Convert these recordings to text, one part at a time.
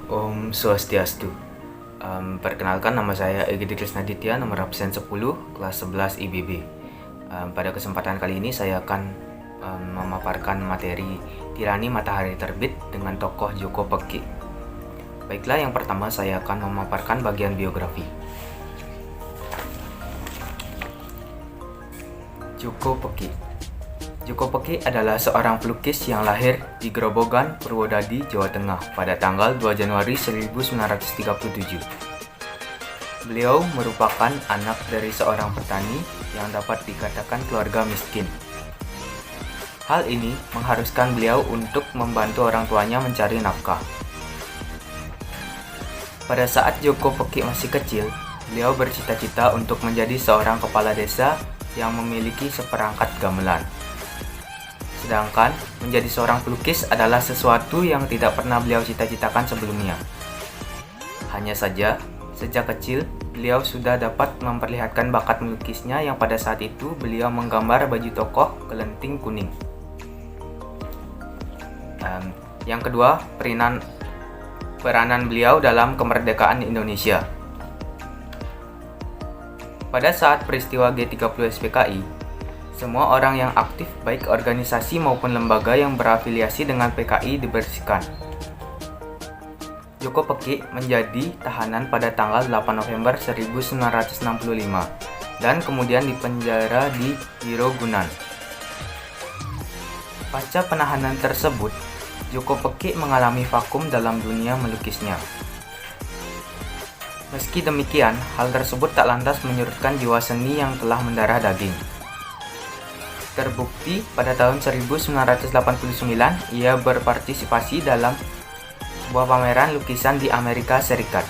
Om Swastiastu. Perkenalkan, nama saya Egy Krisnaditya, nomor absen 10, kelas 11 IBB. Pada kesempatan kali ini saya akan memaparkan materi Tirani Matahari Terbit dengan tokoh Joko Peki. Baiklah, yang pertama saya akan memaparkan bagian biografi. Joko Peki. Joko Peki adalah seorang pelukis yang lahir di Grobogan, Purwodadi, Jawa Tengah pada tanggal 2 Januari 1937. Beliau merupakan anak dari seorang petani yang dapat dikatakan keluarga miskin. Hal ini mengharuskan beliau untuk membantu orang tuanya mencari nafkah. Pada saat Joko Peki masih kecil, beliau bercita-cita untuk menjadi seorang kepala desa yang memiliki seperangkat gamelan. Sedangkan menjadi seorang pelukis adalah sesuatu yang tidak pernah beliau cita-citakan sebelumnya. Hanya saja, sejak kecil beliau sudah dapat memperlihatkan bakat melukisnya yang pada saat itu beliau menggambar baju tokoh kelenting kuning. Yang kedua, peranan beliau dalam kemerdekaan Indonesia. Pada saat peristiwa G30 SPKI, semua orang yang aktif baik organisasi maupun lembaga yang berafiliasi dengan PKI dibersihkan. Joko Peki menjadi tahanan pada tanggal 8 November 1965 dan kemudian dipenjara di Wirogunan. Pasca penahanan tersebut, Joko Peki mengalami vakum dalam dunia melukisnya. Meski demikian, hal tersebut tak lantas menyurutkan jiwa seni yang telah mendarah daging. Terbukti pada tahun 1989 ia berpartisipasi dalam sebuah pameran lukisan di Amerika Serikat.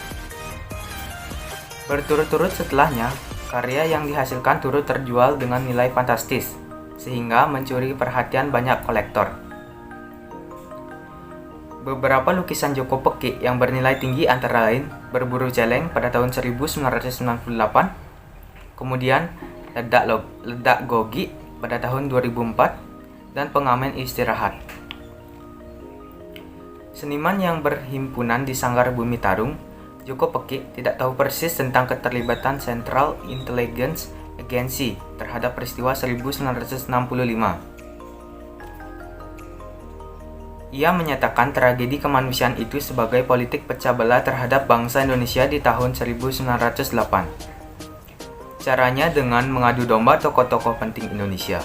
Berturut-turut setelahnya, karya yang dihasilkan turut terjual dengan nilai fantastis, sehingga mencuri perhatian banyak kolektor. Beberapa lukisan Joko Peki yang bernilai tinggi antara lain Berburu Celeng pada tahun 1998, kemudian Ledak Gogi pada tahun 2004, dan Pengamen Istirahat. Seniman yang berhimpunan di Sanggar Bumi Tarung, Joko Peki tidak tahu persis tentang keterlibatan Central Intelligence Agency terhadap peristiwa 1965. Ia menyatakan tragedi kemanusiaan itu sebagai politik pecah belah terhadap bangsa Indonesia di tahun 1908. Caranya dengan mengadu domba tokoh-tokoh penting Indonesia.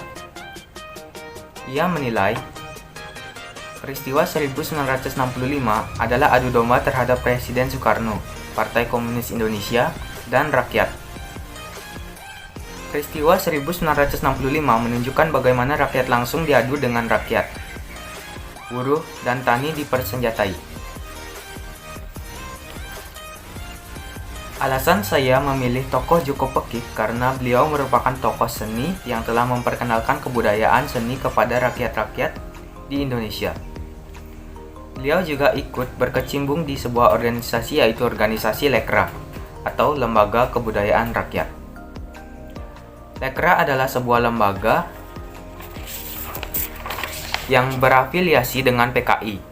Ia menilai peristiwa 1965 adalah adu domba terhadap Presiden Soekarno, Partai Komunis Indonesia, dan rakyat. Peristiwa 1965 menunjukkan bagaimana rakyat langsung diadu dengan rakyat. Buruh dan tani dipersenjatai. Alasan saya memilih tokoh Joko Peki karena beliau merupakan tokoh seni yang telah memperkenalkan kebudayaan seni kepada rakyat-rakyat di Indonesia. Beliau juga ikut berkecimpung di sebuah organisasi, yaitu organisasi Lekra atau Lembaga Kebudayaan Rakyat. Lekra adalah sebuah lembaga yang berafiliasi dengan PKI.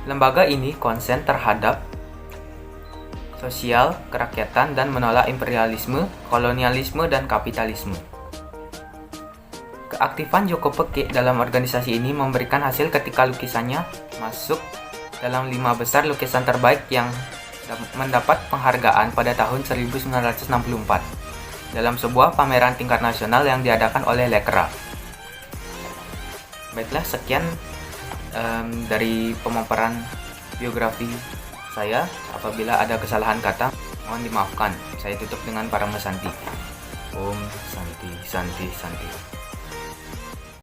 Lembaga ini konsen terhadap sosial, kerakyatan, dan menolak imperialisme, kolonialisme, dan kapitalisme. Keaktifan Joko Peki dalam organisasi ini memberikan hasil ketika lukisannya masuk dalam 5 besar lukisan terbaik yang mendapat penghargaan pada tahun 1964 dalam sebuah pameran tingkat nasional yang diadakan oleh Lekra. Baiklah, sekian dari pemaparan biografi saya. Apabila ada kesalahan kata, mohon dimaafkan. Saya tutup dengan Paramasanti. Om Santi Santi Santi.